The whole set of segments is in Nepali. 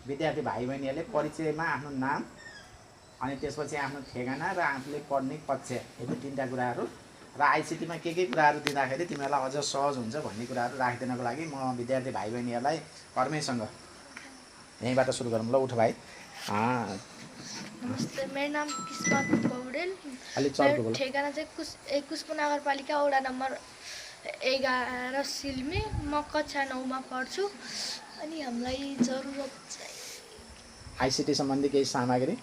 विद्यार्थी भाइ बहिनीहरूले परिचयमा आफ्नो नाम अनि त्यसपछि आफ्नो ठेगाना र आफूले पढ्ने कक्षा यति तीनटा कुराहरू र आइसिटीमा के कुराहरू दिँदाखेरि तिमीहरूलाई अझ सहज हुन्छ भन्ने कुराहरू राखिदिनको लागि म विद्यार्थी भाइ बहिनीहरूलाई कर्मैसँग यहीँबाट सुरु गरौँ ल। उठ भाइ। नमस्ते, मेरो नाम किस्मत पौडेल। मेरो ठेगाना चाहिँ कुस्मो नगरपालिका वडा नम्बर 11 सिल्मी। म कक्षा 9 मा पढ्छु। अनि हामीलाई जरुरत चाहिँ आइसिटी सम्बन्धी केही सामग्री,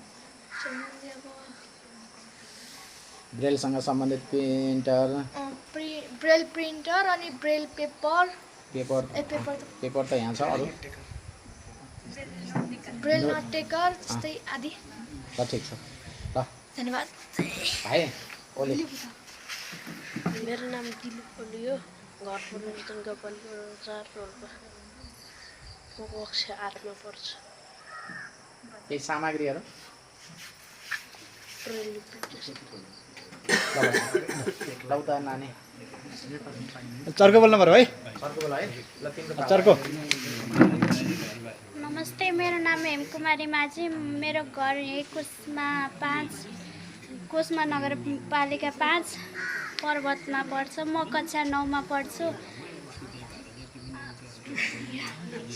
ब्रेलसँग सम्बन्धित प्रिन्टर, ब्रेल प्रिन्टर अनि ब्रेल पेपर पेपर त यहाँ छ। अरू ब्रेल नोट टेकर जस्तै आदि। ल ठिक छ ल, धन्यवाद भाइ। ओली। मेरो नाम दिलीप ओली हो। घर पूर्णचन्द्र गौपालिका 4 रोल्पा। म कक्षा 8 मा पढ्छु। केही सामग्रीहरू ल उता नानी चर्को बोल्नु पर्यो है। चर्को बोल है। ल तिम्रो चर्को। नमस्ते, मेरो नाम हेमकुमारी माझी। मेरो घर यही कुस्मा नगरपालिका 5 पर्वतमा पर्छ। म कक्षा 9 मा पढ्छु।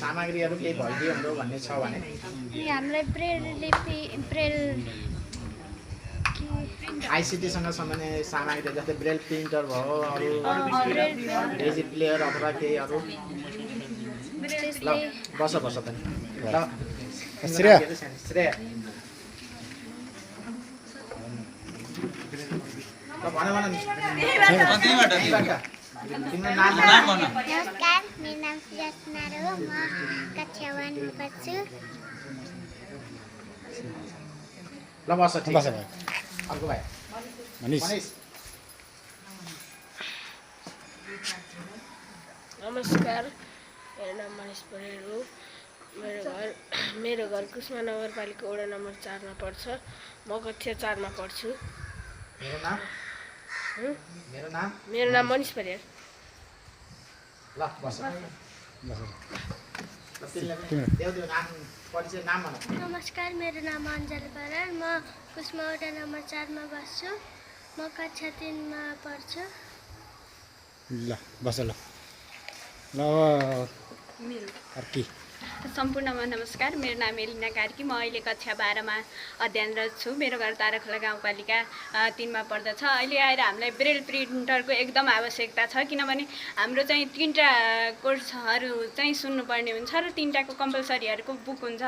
सामग्रीहरू केही भइदियो हाम्रो भन्ने छ भने हामीलाई ब्रेल आइसिटीसँग सम्बन्धित सामग्री जस्तै ब्रेल प्रिन्टर भयो, अरू एजी प्लेयर अथवा केही अरू। ल बस पनि ल। श्रेया ल भन तिम्रो नाम भन। नमस्कार, मेरो नाम सुजात कुमार हो। म कक्षा 1 मा पढ्छु। ल बस ठिक छ। भाइ। अर्को भाइ मनिष। नमस्कार, मेरो नाम मनिष परेल हो। मेरो घर कुस्मा नगरपालिका वडा नम्बर 4 मा पर्छ। म कक्षा 4 मा पढ्छु। मेरो नाम मनिष परेल। ल बस। नमस्कार, मेरो नाम अञ्जली बराल। म कुस्मा वडा नम्बर 4 मा बस्छु। म कक्षा 3 मा पढ्छु। ल बस ल। ल अर्की। सम्पूर्णमा नमस्कार, मेरो नाम एलिना कार्की। म अहिले कक्षा 12 मा अध्ययनरत छु। मेरो घर ताराखोला गाउँपालिका 3 मा पर्दछ। अहिले आएर हामीलाई ब्रेल प्रिन्टरको एकदम आवश्यकता छ, किनभने हाम्रो चाहिँ 3टा कोर्सहरू चाहिँ सुन्नुपर्ने हुन्छ र 3टाको कम्पलसरीहरूको बुक हुन्छ।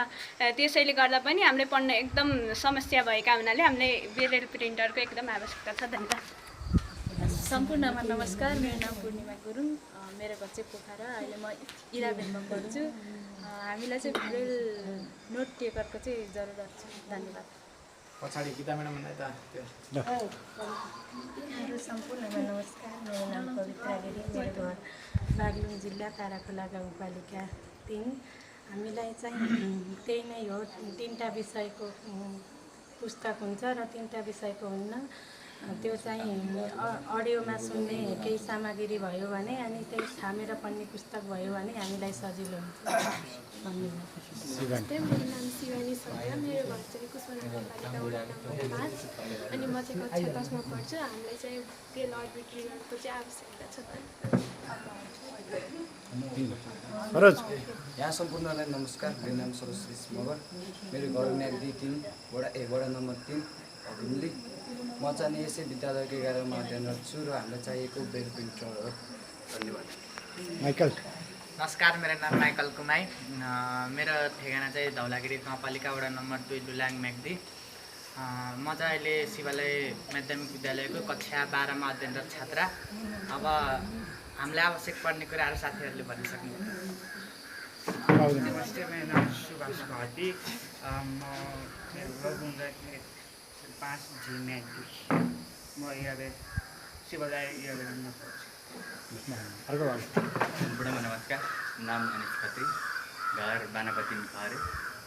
त्यसैले गर्दा पनि हामीले पढ्न एकदम समस्या भएका हुनाले हामीलाई ब्रेल प्रिन्टरको एकदम आवश्यकता छ। धन्यवाद। सम्पूर्णमा नमस्कार, मेरो नाम पूर्णिमा गुरुङ। मेरो घर चाहिँ पोखरा। अहिले म 11 मा पढ्छु। हामीलाई चाहिँ ब्रेल नोट टेकरको चाहिँ जरुरत छ। धन्यवाद। पछाडि गीता म्याडम भन्दा सम्पूर्णमा नमस्कार, मेरो नाम पवित्रा गिरी। मेरो घर बागलुङ जिल्ला ताराखोला गाउँपालिका 3। हामीलाई चाहिँ त्यही नै हो, 3टा विषयको पुस्तक हुन्छ र 3टा विषयको हुन्न। त्यो चाहिँ अडियोमा सुन्ने केही सामग्री भयो भने अनि त्यही थामेर पढ्ने पुस्तक भयो भने हामीलाई सजिलो हुन्छ। नमस्ते, मेरो नाम शिवानी सौर्य। मेरो घर चाहिँ कुस्मा नगरपालिका वडा नम्बर 5 अनि म चाहिँ कक्षा 10 मा पढ्छु। हामीलाई चाहिँ ब्रेल अर्बिट्रीको चाहिँ आवश्यकता छ। यहाँ सम्पूर्णलाई नमस्कार, मेरो नाम सरस्वती मगर। मेरो घर म्याग्दी 3 वडा नम्बर 3 घुम्ली। म चाहिँ यसै विद्यालयको 11 मा अध्ययनरत छु र हामीलाई चाहिएको ब्रेल प्रिन्टर हो। धन्यवाद। माइकल। नमस्कार, मेरो नाम माइकल कुमाई। मेरो ठेगाना चाहिँ धौलागिरी गाउँपालिका वडा नम्बर 2 लुलाङ म्याग्दी। म चाहिँ अहिले शिवालय माध्यमिक विद्यालयको कक्षा 12 मा अध्ययनरत छात्रा। अब हामीलाई आवश्यक पर्ने कुराहरू साथीहरूले भनिसक्नु। नमस्ते, मेरो नाम सुभाष घटी। मेरो घर गुन्जाकी 5 जी म्याग्दी। म शिवालय 11 मा पढ्छु। सम्पूर्णमा नमस्कार, नाम अनिश खत्री। घर बानापति खरे।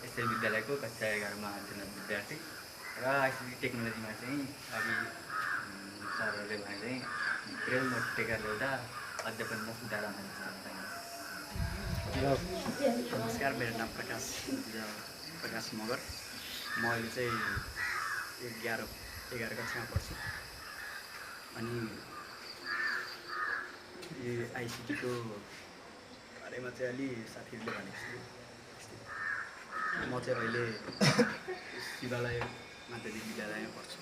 यसै विद्यालयको कक्षा 11 मा अध्ययनरत विद्यार्थी र आइसिटी टेक्नोलोजीमा चाहिँ अघि सरहरूले भने चाहिँ ब्रेल नोट टेकर एउटा अध्यापनमा सुधार आउन सक्छ। नमस्कार, मेरो नाम प्रकाश मगर। म अहिले चाहिँ 11 कक्षामा पढ्छु। अनि यो आइसिटीको बारेमा चाहिँ अलि साथीहरूले भनेको छु। म चाहिँ अहिले शिवालय माध्यमिक विद्यालयमा पढ्छु।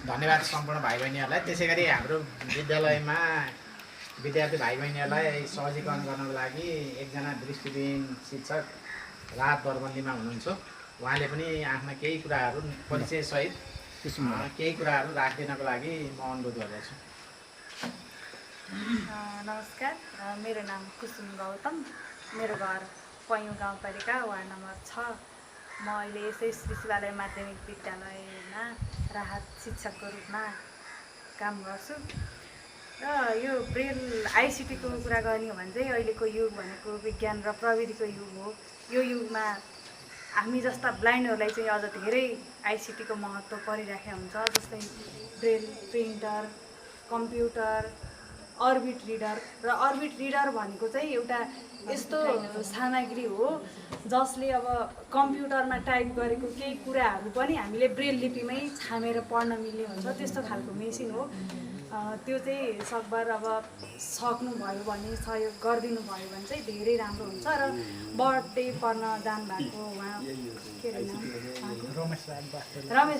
धन्यवाद सम्पूर्ण भाइ बहिनीहरूलाई। त्यसै गरी हाम्रो विद्यालयमा विद्यार्थी भाइ बहिनीहरूलाई सहजीकरण गर्नको लागि एकजना दृष्टिविहीन शिक्षक राहत बरबन्दीमा हुनुहुन्छ। उहाँले पनि आफ्ना केही कुराहरू परिचयसहित केही कुराहरू राखिदिनको लागि म अनुरोध गर्दछु। नमस्कार, मेरो नाम कुसुम गौतम। मेरो घर पैयुँ गाउँपालिका वार्ड नम्बर 6। म अहिले यसै श्री शिवालय माध्यमिक विद्यालयमा राहत शिक्षकको रूपमा काम गर्छु। र यो ब्रेल आइसिटीको कुरा गर्ने हो भने चाहिँ अहिलेको युग भनेको विज्ञान र प्रविधिको युग हो। यो युगमा हामी जस्ता ब्लाइन्डहरूलाई चाहिँ अझ धेरै आइसिटीको महत्त्व परिराखेको हुन्छ। जस्तै braille printer, computer, orbit reader. र अर्बिट रिडर भनेको चाहिँ एउटा यस्तो सामग्री हो जसले अब कम्प्युटरमा टाइप गरेको केही कुराहरू पनि हामीले ब्रेल लिपिमै छामेर पढ्न मिल्ने हुन्छ। त्यस्तो खालको मेसिन हो। त्यो चाहिँ सकभर अब सक्नुभयो भने सहयोग गरिदिनु भयो भने चाहिँ धेरै राम्रो हुन्छ। र बर्थडे पर्न जानुभएको उहाँ के अरे नाम रमेश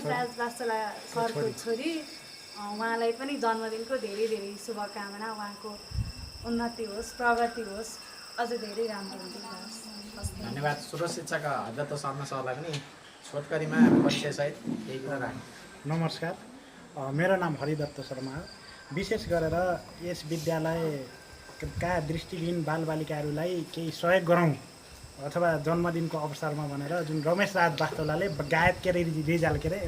राज वास्तोला सरको छोरी, उहाँलाई पनि जन्मदिनको धेरै धेरै शुभकामना। उहाँको उन्नति होस्, प्रगति होस्, अझ धेरै राम्रो हुन्छ। धन्यवाद। स्रोत शिक्षक हरदत्त शर्मा सरलाई पनि छोटकरीमा परिचयसहित केही कुरा राख्नु। नमस्कार, मेरो नाम हरिदत्त शर्मा हो। विशेष गरेर यस विद्यालयका दृष्टिविहीन बालबालिकाहरूलाई केही सहयोग गरौँ अथवा जन्मदिनको अवसरमा भनेर जुन रमेश राज वास्तोलाले गायत के अरे रिजाल के अरे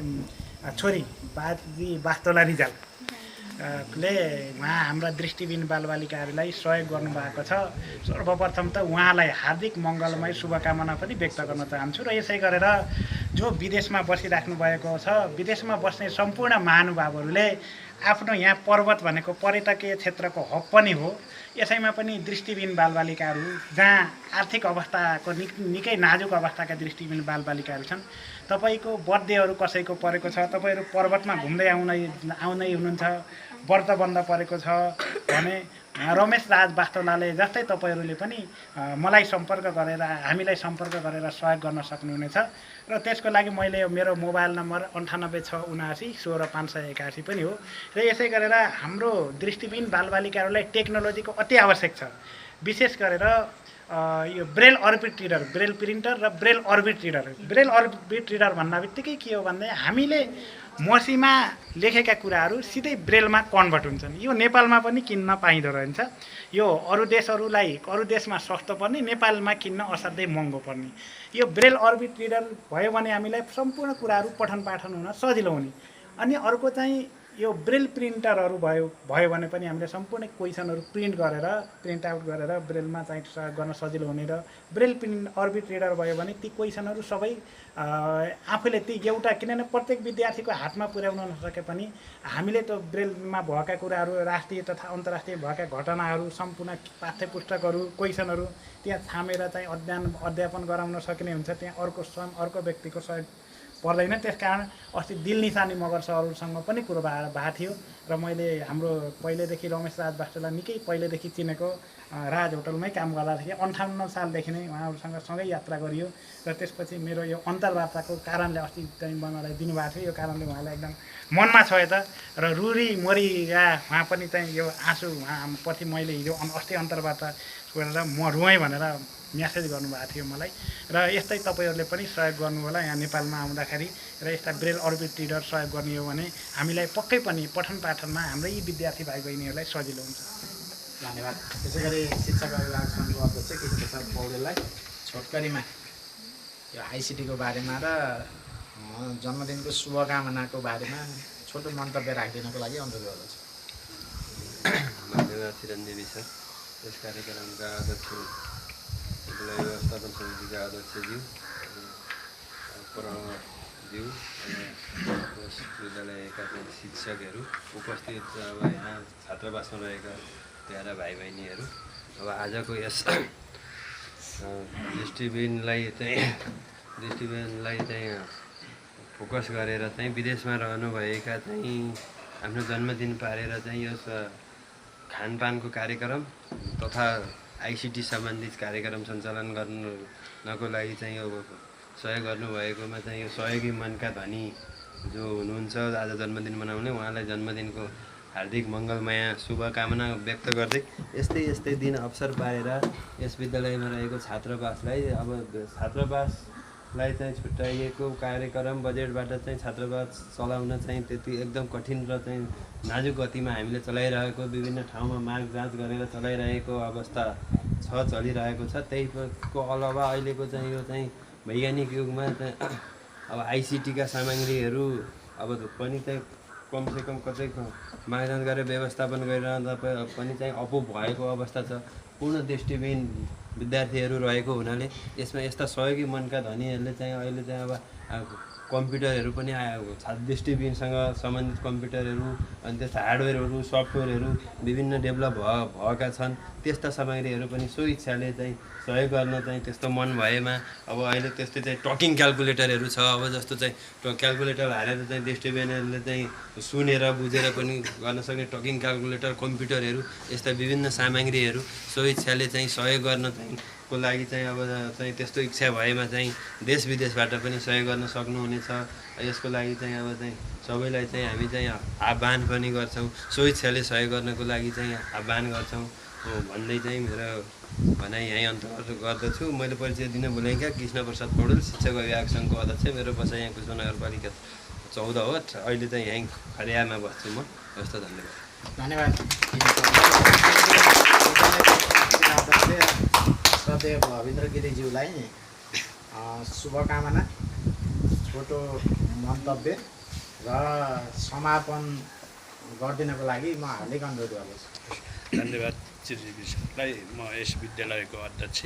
छोरी बाजी वास्तोला रिजालले उहाँ हाम्रा दृष्टिविहीन बालबालिकाहरूलाई सहयोग गर्नुभएको छ। सर्वप्रथम त उहाँलाई हार्दिक मङ्गलमय शुभकामना पनि व्यक्त गर्न चाहन्छु। र यसै गरेर जो विदेशमा बसिराख्नु भएको छ, विदेशमा बस्ने सम्पूर्ण महानुभावहरूले आफ्नो यहाँ पर्वत भनेको पर्यटकीय क्षेत्रको हब पनि हो। यसैमा पनि दृष्टिविहीन बालबालिकाहरू जहाँ आर्थिक अवस्थाको निकै नाजुक अवस्थाका दृष्टिविहीन बालबालिकाहरू छन्, तपाईँको बर्थडेहरू कसैको परेको छ, तपाईँहरू पर्वतमा घुम्दै आउँदै हुनुहुन्छ, व्रत बन्द परेको छ भने रमेश राज वास्तोलाले जस्तै तपाईँहरूले पनि मलाई सम्पर्क गरेर हामीलाई सम्पर्क गरेर सहयोग गर्न सक्नुहुनेछ। र त्यसको लागि मैले मेरो मोबाइल नम्बर 9867966581 पनि हो। र यसै गरेर हाम्रो दृष्टिविहीन बालबालिकाहरूलाई टेक्नोलोजीको अति आवश्यक छ। विशेष गरेर यो braille Orbit Reader, braille printer र braille Orbit Reader. Braille Orbit Reader भन्दा बित्तिकै के हो भन्दा हामीले मसीमा लेखेका कुराहरू सिधै ब्रेलमा कन्भर्ट हुन्छन्। यो नेपालमा पनि किन्न पाइँदो रहेछ। यो अरू देशमा सस्तो पर्ने, नेपालमा किन्न असाध्यै महँगो पर्ने। यो ब्रेल अर्बिट रिडर भयो भने हामीलाई सम्पूर्ण कुराहरू पठन पाठन हुन सजिलो हुने। अनि अर्को चाहिँ यो ब्रेल प्रिन्टरहरू भयो भने पनि हामीले सम्पूर्ण क्वेसनहरू प्रिन्ट आउट गरेर ब्रेलमा चाहिँ गर्न सजिलो हुने। र ब्रेल अर्बिट रिडर भयो भने ती क्वेसनहरू सबै आफूले ती एउटा, किनभने प्रत्येक विद्यार्थीको हातमा पुर्याउन नसके पनि हामीले त्यो ब्रेलमा भएका कुराहरू, राष्ट्रिय तथा अन्तर्राष्ट्रिय भएका घटनाहरू, सम्पूर्ण पाठ्यपुस्तकहरू, क्वेसनहरू त्यहाँ छामेर चाहिँ अध्यापन गराउन सकिने हुन्छ। त्यहाँ अर्को व्यक्तिको सहयोग पर्दैन। त्यसकारण अस्ति दिल निशानी मगर सरहरूसँग पनि कुरो भएको थियो। र मैले हाम्रो पहिलेदेखि रमेश राज वास्तोला निकै पहिलेदेखि चिनेको राज होटलमै काम गर्दा थिएँ। 58 सालदेखि नै उहाँहरूसँग सँगै यात्रा गरियो। र त्यसपछि मेरो यो अन्तर्वार्ताको कारणले अस्ति चाहिँ मलाई दिनुभएको थियो। यो कारणले उहाँलाई एकदम मनमा छ यता। र रुरी मरिया उहाँ पनि चाहिँ यो आँसु उहाँप्रति मैले हिजो अस्ति अन्तर्वार्ता गरेर म रुएँ भनेर मेसेज गर्नुभएको थियो मलाई। र यस्तै तपाईँहरूले पनि सहयोग गर्नु होला यहाँ नेपालमा आउँदाखेरि। र यस्ता ब्रेल अर्बिट रिडर सहयोग गर्ने हो भने हामीलाई पक्कै पनि पठन पाठनमा हाम्रै विद्यार्थी भाइ बहिनीहरूलाई सजिलो हुन्छ। धन्यवाद। त्यसै गरी शिक्षक अभिभावक सङ्घको अध्यक्ष कृष्णप्रसाद पौडेललाई छोटकरीमा यो आइसिटीको बारेमा र जन्मदिनको शुभकामनाको बारेमा छोटो मन्तव्य राखिदिनको लागि अनुरोध गर्दछु। धन्यवाद चिरञ्जीवी सर। यस कार्यक्रमका अध्यक्ष, विद्यालय व्यवस्थापन समितिका अध्यक्षज्यू, प्रमुखज्यू, यस विद्यालयका शिक्षकहरू, उपस्थित अब यहाँ छात्रावासमा रहेका प्यारा भाइ बहिनीहरू, अब आजको यस दृष्टिविहीनलाई चाहिँ फोकस गरेर चाहिँ विदेशमा रहनुभएका चाहिँ आफ्नो जन्मदिन पारेर चाहिँ यस खानपानको कार्यक्रम तथा आइसिटी सम्बन्धित कार्यक्रम सञ्चालन गर्नको लागि चाहिँ अब सहयोग गर्नुभएकोमा चाहिँ यो सहयोगी मनका धनी जो हुनुहुन्छ आज जन्मदिन मनाउने उहाँलाई जन्मदिनको हार्दिक मङ्गलमय शुभकामना व्यक्त गर्दै यस्तै दिन अवसर पाएर यस विद्यालयमा रहेको छात्रावासलाई अब छात्रावासलाई चाहिँ छुट्याइएको कार्यक्रम बजेटबाट चाहिँ छात्रावास चलाउन चाहिँ त्यति एकदम कठिन र चाहिँ नाजुक गतिमा हामीले चलाइरहेको विभिन्न ठाउँमा माग जाँच गरेर चलाइरहेको अवस्था चलिरहेको छ। त्यहीको अलावा अहिलेको चाहिँ यो चाहिँ वैज्ञानिक युगमा चाहिँ अब आइसिटीका सामग्रीहरू अब पनि चाहिँ कमसेकम कतै मागजाँच गरेर व्यवस्थापन गरिरहँदा पनि चाहिँ अपुग भएको अवस्था छ। पूर्ण दृष्टिविहीन विद्यार्थीहरू रहेको हुनाले यसमा यस्ता सहयोगी मनका धनीहरूले चाहिँ अहिले चाहिँ अब कम्प्युटरहरू पनि दृष्टिविहीनसँग सम्बन्धित कम्प्युटरहरू अनि त्यस्ता हार्डवेयरहरू सफ्टवेयरहरू विभिन्न डेभलप भएका छन्। त्यस्ता सामग्रीहरू पनि सो इच्छाले चाहिँ सहयोग गर्न चाहिँ त्यस्तो मन भएमा अब अहिले त्यस्तै चाहिँ टकिङ क्यालकुलेटरहरू छ। अब जस्तो चाहिँ क्यालकुलेटर हालेर चाहिँ दृष्टिविहीनहरूले चाहिँ सुनेर बुझेर पनि गर्न सक्ने टकिङ क्यालकुलेटर कम्प्युटरहरू यस्ता विभिन्न सामग्रीहरू सो इच्छाले चाहिँ सहयोग गर्न चाहिँ को लागि चाहिँ अब चाहिँ त्यस्तो इच्छा भएमा चाहिँ देश विदेशबाट पनि सहयोग गर्न सक्नुहुनेछ। यसको लागि चाहिँ अब चाहिँ सबैलाई चाहिँ हामी चाहिँ आह्वान पनि गर्छौँ, सो इच्छाले सहयोग गर्नको लागि चाहिँ आह्वान गर्छौँ भन्दै चाहिँ मेरो भनाइ यहीँ अन्त गर्दछु। मैले परिचय दिन भुलेँ क्या, कृष्ण प्रसाद पौडेल, शिक्षक अभिभावक सङ्घको अध्यक्ष। मेरो बसाइ यहाँ कुष्मा नगरपालिका 14 हो। अहिले चाहिँ यहीँ खरियामा बस्छु म। हस् त, धन्यवाद। सदैव भविन्द्र गिरीज्यूलाई शुभकामना, छोटो मन्तव्य र समापन गरिदिनको लागि म हार्दिक अनुरोध गर्दछु। धन्यवाद चिरजीवीलाई। म यस विद्यालयको अध्यक्ष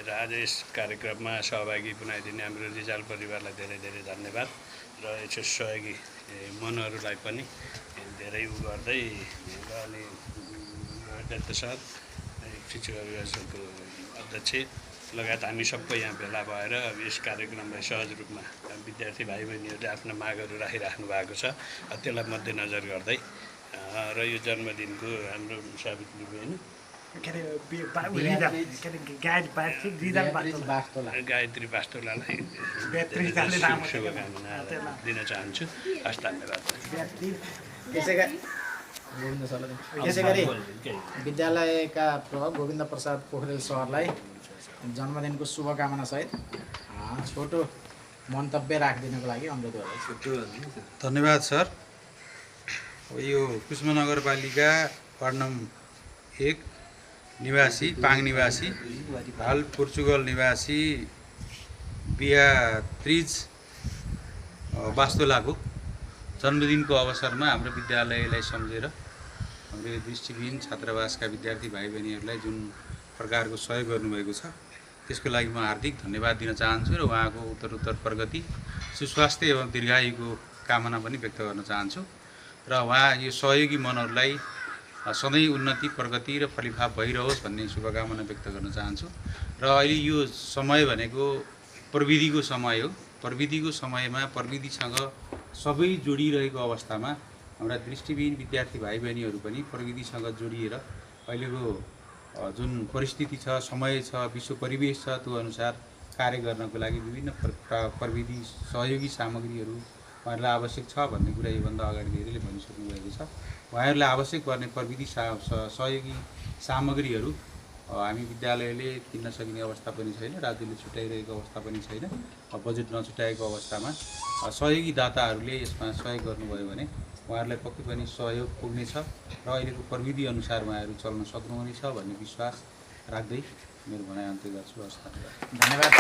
र आज यस कार्यक्रममा सहभागी बनाइदिने हाम्रो रिजाल परिवारलाई धेरै धेरै धन्यवाद र यस सहयोगी मनहरूलाई पनि धेरै गर्दै अनि दत्तसाथ शिक्षक अभिभावकको अध्यक्ष लगायत हामी सबै यहाँ भेला भएर यस कार्यक्रमलाई सहज रूपमा विद्यार्थी भाइ बहिनीहरूले आफ्ना मागहरू राखिराख्नु भएको छ। त्यसलाई मध्यनजर गर्दै र यो जन्मदिनको हाम्रो सावित्री बहिनी गायत्री वास्तोलालाई शुभकामना दिन चाहन्छु। हस्, धन्यवाद। त्यसै गरी विद्यालयका प्रमुख गोविन्द प्रसाद पोखरेल सरलाई जन्मदिनको शुभकामना सहित छोटो मन्तव्य राखिदिनको लागि अनुरोध गर्दछु। धन्यवाद सर। यो कुष्मा नगरपालिका वार्ड नम्बर 1 निवासी, पाङ निवासी, हाल पोर्चुगल निवासी बियात्रिज वास्तोलाको जन्मदिनको अवसरमा हाम्रो विद्यालयलाई सम्झेर हाम्रो दृष्टिविहीन छात्रावासका विद्यार्थी भाइ बहिनीहरूलाई जुन प्रकारको सहयोग गर्नुभएको छ त्यसको लागि म हार्दिक धन्यवाद दिन चाहन्छु र उहाँको उत्तरोत्तर प्रगति, सुस्वास्थ्य एवं दीर्घायुको कामना पनि व्यक्त गर्न चाहन्छु र उहाँ यो सहयोगी मनहरूलाई सधैँ उन्नति, प्रगति र फलिफाप भइरहोस् भन्ने शुभकामना व्यक्त गर्न चाहन्छु। र अहिले यो समय भनेको प्रविधिको समय हो। प्रविधिको समयमा प्रविधिसँग सबै जोडिरहेको अवस्थामा हाम्रा दृष्टिविहीन विद्यार्थी भाइ बहिनीहरू पनि प्रविधिसँग जोडिएर अहिलेको जुन परिस्थिति छ, समय छ, विश्व परिवेश छ, त्यो अनुसार कार्य गर्नको लागि विभिन्न प्रविधि सहयोगी सामग्रीहरू उहाँहरूलाई आवश्यक छ भन्ने कुरा योभन्दा अगाडि धेरैले भनिसक्नु भएको छ। उहाँहरूलाई आवश्यक पर्ने प्रविधि सहयोगी सामग्रीहरू हामी विद्यालयले किन्न सकिने अवस्था पनि छैन, राज्यले छुट्याइरहेको अवस्था पनि छैन। बजेट नछुट्याएको अवस्थामा सहयोगी दाताहरूले यसमा सहयोग गर्नुभयो भने उहाँहरूलाई पक्कै पनि सहयोग पुग्नेछ र अहिलेको प्रविधि अनुसार उहाँहरू चल्न सक्नुहुनेछ भन्ने विश्वास राख्दै मेरो भनाइ अन्त्य गर्छु। हस्, धन्यवाद।